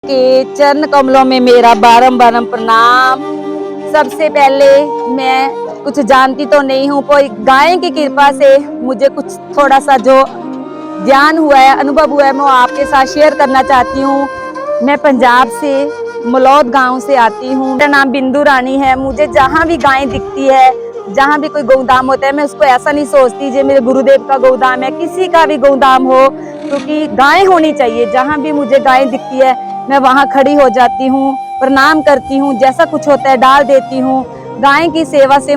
के चरण कमलों में मेरा बारंबार प्रणाम। सबसे पहले मैं कुछ जानती तो नहीं हूँ, कोई गाय की कृपा से मुझे कुछ थोड़ा सा जो ज्ञान हुआ है, अनुभव हुआ है, मैं आपके साथ शेयर करना चाहती हूँ। मैं पंजाब से मलौद गांव से आती हूँ। मेरा नाम बिंदु रानी है। मुझे जहाँ भी गाय दिखती है, जहाँ भी कोई गोदाम होता है, मैं उसको ऐसा नहीं सोचती जे मेरे गुरुदेव का गोदाम है, किसी का भी गोदाम हो, क्योंकि गाय होनी चाहिए। जहाँ भी मुझे गाय दिखती है मैं वहाँ खड़ी हो जाती हूँ, प्रणाम करती हूँ, जैसा कुछ होता है डाल देती हूँ। गाय की सेवा से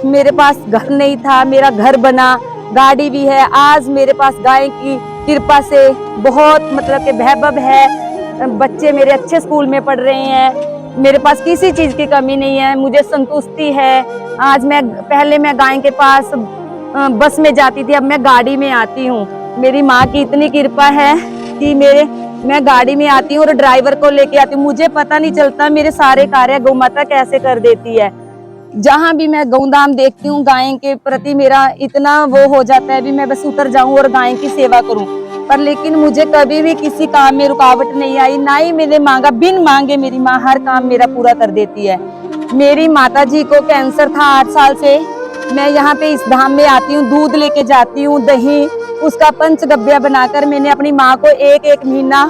मेरे पास घर नहीं था, मेरा घर बना, गाड़ी भी है। आज मेरे पास गाय की कृपा से बहुत मतलब के वैभव है। बच्चे मेरे अच्छे स्कूल में पढ़ रहे हैं, मेरे पास किसी चीज की कमी नहीं है, मुझे संतुष्टि है। आज पहले मैं गाय के पास बस में जाती थी, अब मैं गाड़ी में आती हूँ। मेरी माँ की इतनी कृपा है कि मैं गाड़ी में आती हूँ और ड्राइवर को लेके आती हूँ। मुझे पता नहीं चलता मेरे सारे कार्य गौ माता कैसे कर देती है। जहां भी मैं गौदाम देखती हूँ, गाय के प्रति मेरा इतना वो हो जाता है, भी मैं बस उतर जाऊं और गाय की सेवा करूं। पर लेकिन मुझे कभी भी किसी काम में रुकावट नहीं आई, ना ही मैंने मांगा। बिन मांगे मेरी माँ हर काम मेरा पूरा कर देती है। मेरी माता जी को कैंसर था 8 साल से। मैं यहाँ पे इस धाम में आती हूँ, दूध लेके जाती हूँ, दही, उसका पंचगव्य बनाकर मैंने अपनी माँ को एक महीना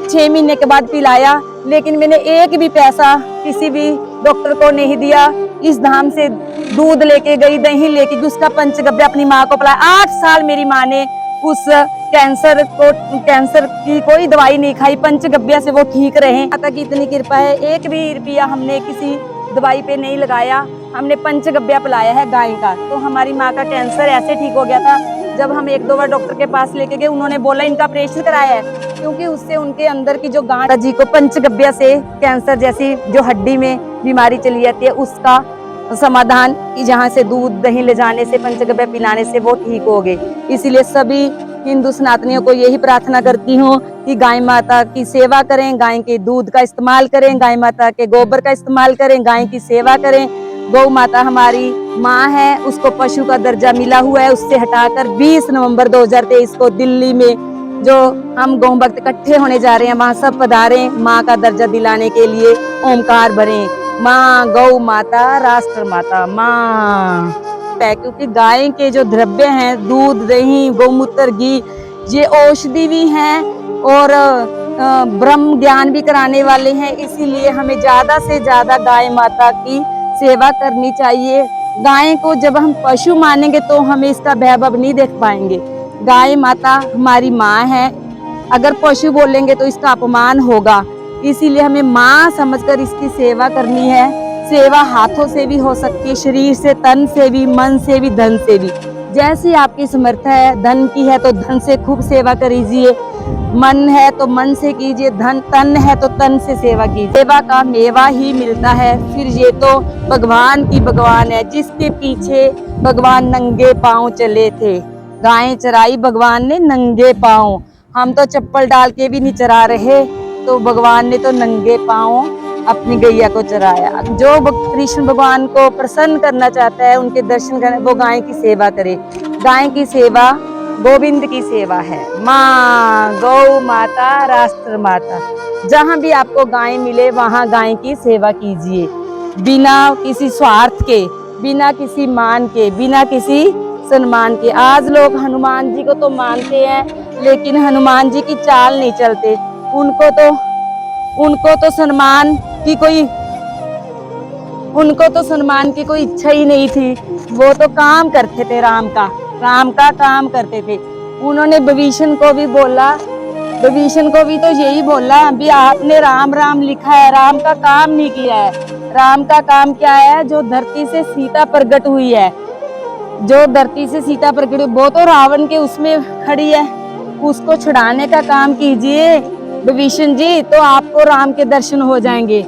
6 महीने के बाद पिलाया। लेकिन मैंने एक भी पैसा किसी भी डॉक्टर को नहीं दिया। इस धाम से दूध लेके गई, दही लेके गई, उसका पंचगव्य अपनी माँ को पिलाया। 8 साल मेरी माँ ने उस कैंसर की कोई दवाई नहीं खाई, पंचगव्य से वो ठीक रहे। माता की इतनी कृपा है, एक भी रुपया हमने किसी दवाई पे नहीं लगाया, हमने पंचगव्य पिलाया है गाय का। तो हमारी माँ का कैंसर ऐसे ठीक हो गया था। जब हम 1-2 बार डॉक्टर के पास लेके गए, उन्होंने बोला इनका ऑपरेशन कराया है, क्योंकि उससे उनके अंदर की जो गांठ जी को पंचगव्य से कैंसर जैसी जो हड्डी में बीमारी चली जाती है, उसका समाधान जहाँ से दूध दही ले जाने से, पंचगव्य पिलाने से वो ठीक हो गए। इसीलिए सभी हिंदू सनातनियों को यही प्रार्थना करती हूँ कि गाय माता की सेवा करें, गाय के दूध का इस्तेमाल करें, गाय माता के गोबर का इस्तेमाल करें, गाय की सेवा करें। गौ माता हमारी माँ है, उसको पशु का दर्जा मिला हुआ है। उससे हटाकर 20 नवंबर 2023 को दिल्ली में जो हम गौ भक्त इकट्ठे होने जा रहे हैं, वहां सब पधारे माँ का दर्जा दिलाने के लिए, ओमकार भरें। माँ गौ माता, राष्ट्र माता माँ। क्योंकि गाय के जो द्रव्य हैं, दूध दही गौमूत्र घी, ये औषधि भी हैं और ब्रह्म ज्ञान भी कराने वाले हैं। इसीलिए हमें ज्यादा से ज्यादा गाय माता की सेवा करनी चाहिए। गाय को जब हम पशु मानेंगे तो हमें इसका वैभव नहीं देख पाएंगे। गाय माता हमारी माँ है, अगर पशु बोलेंगे तो इसका अपमान होगा। इसीलिए हमें माँ समझकर इसकी सेवा करनी है। सेवा हाथों से भी हो सकती है, शरीर से, तन से भी, मन से भी, धन से भी, जैसी आपकी समर्थ है। धन की है तो धन से खूब सेवा करिए, मन है तो मन से कीजिए, तन है तो तन से सेवा कीजिए। सेवा का मेवा ही मिलता है। फिर ये तो भगवान की भगवान है, जिसके पीछे भगवान नंगे पांव चले थे। गाय चराई भगवान ने नंगे पांव, हम तो चप्पल डाल के भी नहीं चरा रहे, तो भगवान ने तो नंगे पांव अपनी गैया को चराया। जो कृष्ण भगवान को प्रसन्न करना चाहता है, उनके दर्शन करने, वो गाय की सेवा करे। गाय की सेवा गोविंद की सेवा है। माँ गौ माता, राष्ट्र माता। जहाँ भी आपको गाय मिले वहाँ गाय की सेवा कीजिए, बिना किसी स्वार्थ के, बिना किसी मान के, बिना किसी सम्मान के। आज लोग हनुमान जी को तो मानते हैं, लेकिन हनुमान जी की चाल नहीं चलते। उनको तो सम्मान की कोई इच्छा ही नहीं थी। वो तो काम करते थे, राम का काम करते थे। उन्होंने विभीषण को भी तो यही बोला, भी आपने राम राम लिखा है, राम का काम नहीं किया है। राम का काम क्या है? जो धरती से सीता प्रकट हुई है, वो तो रावण के उसमें खड़ी है, उसको छुड़ाने का काम कीजिए विभीषण जी, तो आपको राम के दर्शन हो जाएंगे।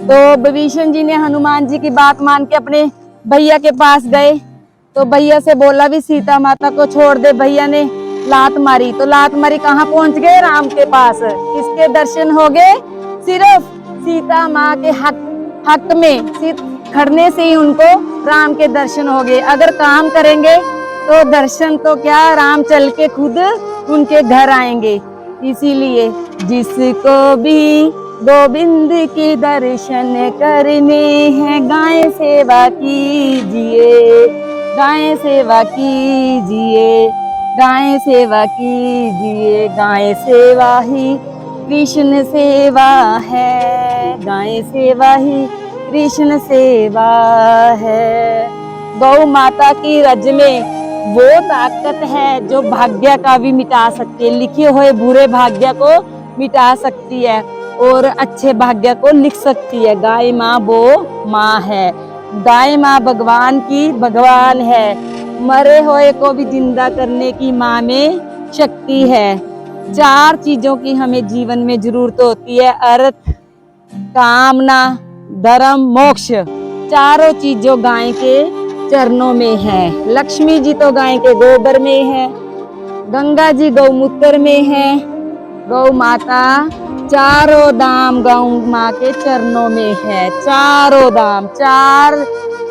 तो विभीषण जी ने हनुमान जी की बात मान के अपने भैया के पास गए, तो भैया से बोला भी सीता माता को छोड़ दे। भैया ने लात मारी, तो लात मारी, कहाँ पहुंच गए? राम के पास। किसके दर्शन हो गए? सिर्फ सीता माँ के हक में खड़ने से ही उनको राम के दर्शन हो गए। अगर काम करेंगे तो दर्शन तो क्या, राम चल के खुद उनके घर आएंगे। इसीलिए जिसको भी गोविंद के दर्शन करने हैं, गाय सेवा कीजिए, गाय सेवा कीजिए, गाय सेवा कीजिए। गाय सेवा ही कृष्ण सेवा है, गाय सेवा ही कृष्ण सेवा है। गौ माता की रज में वो ताकत है जो भाग्य का भी मिटा सकती है, लिखे हुए बुरे भाग्य को मिटा सकती है और अच्छे भाग्य को लिख सकती है। गाय माँ वो माँ है, गाय माँ भगवान की भगवान है, मरे हुए को भी जिंदा करने की माँ में शक्ति है। 4 चीजों की हमें जीवन में जरूरत होती है, अर्थ, कामना, धर्म, मोक्ष। चारों चीजों गाय के चरणों में है। लक्ष्मी जी तो गाय के गोबर में है, गंगा जी गौमूत्र में है, गौ माता चारों धाम गौ माँ के चरणों में है। चारों धाम, 4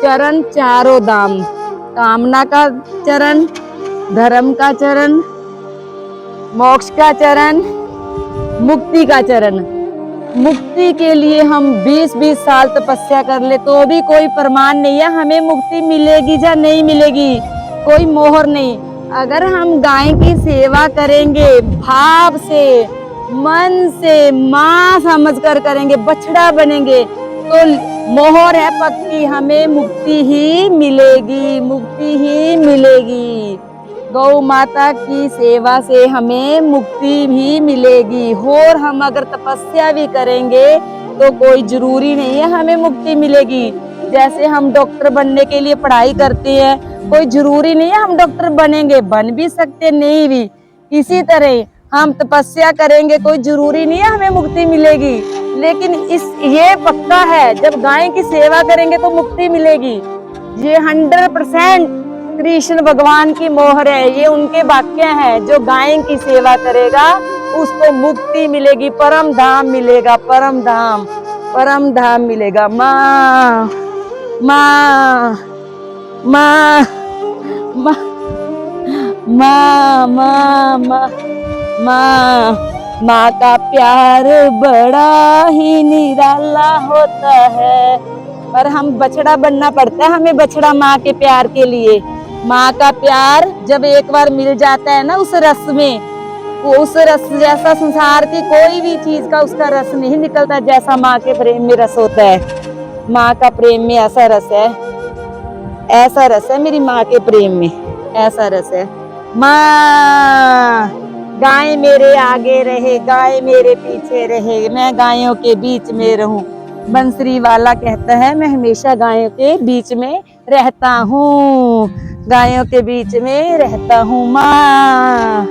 चरण, चारों धाम, कामना का चरण, धर्म का चरण, मोक्ष का चरण, मुक्ति का चरण। मुक्ति के लिए हम 20-20 साल तपस्या कर ले तो भी कोई प्रमाण नहीं है हमें मुक्ति मिलेगी या नहीं मिलेगी, कोई मोहर नहीं। अगर हम गाय की सेवा करेंगे भाव से, मन से, माँ समझकर करेंगे, बछड़ा बनेंगे तो मोहर है पक्की, हमें मुक्ति ही मिलेगी, मुक्ति ही मिलेगी। गौ माता की सेवा से हमें मुक्ति भी मिलेगी। और हम अगर तपस्या भी करेंगे तो कोई जरूरी नहीं है हमें मुक्ति मिलेगी। जैसे हम डॉक्टर बनने के लिए पढ़ाई करते हैं, कोई जरूरी नहीं है हम डॉक्टर बनेंगे, बन भी सकते नहीं भी। इसी तरह हम तपस्या करेंगे, कोई जरूरी नहीं है हमें मुक्ति मिलेगी, लेकिन ये पक्का है जब गाय की सेवा करेंगे तो मुक्ति मिलेगी। ये 100% कृष्ण भगवान की मोहर है, ये उनके वाक्य है। जो गाय की सेवा करेगा उसको मुक्ति मिलेगी, परम धाम मिलेगा, परम धाम, परम धाम मिलेगा। माँ माँ माँ माँ माँ माँ माँ माँ माँ का प्यार बड़ा ही निराला होता है, पर हम बछड़ा बनना पड़ता है हमें, बछड़ा माँ के प्यार के लिए। माँ का प्यार जब एक बार मिल जाता है ना उस रस में, उस रस जैसा संसार की कोई भी चीज का उसका रस नहीं निकलता जैसा माँ के प्रेम में रस होता है। माँ का प्रेम में ऐसा रस है, ऐसा रस है मेरी माँ के प्रेम में, ऐसा रस है। माँ गाय मेरे आगे रहे, गाय मेरे पीछे रहे, मैं गायों के बीच में रहूं। बंसरी वाला कहता है मैं हमेशा गायों के बीच में रहता हूँ, गायों के बीच में रहता हूँ। माँ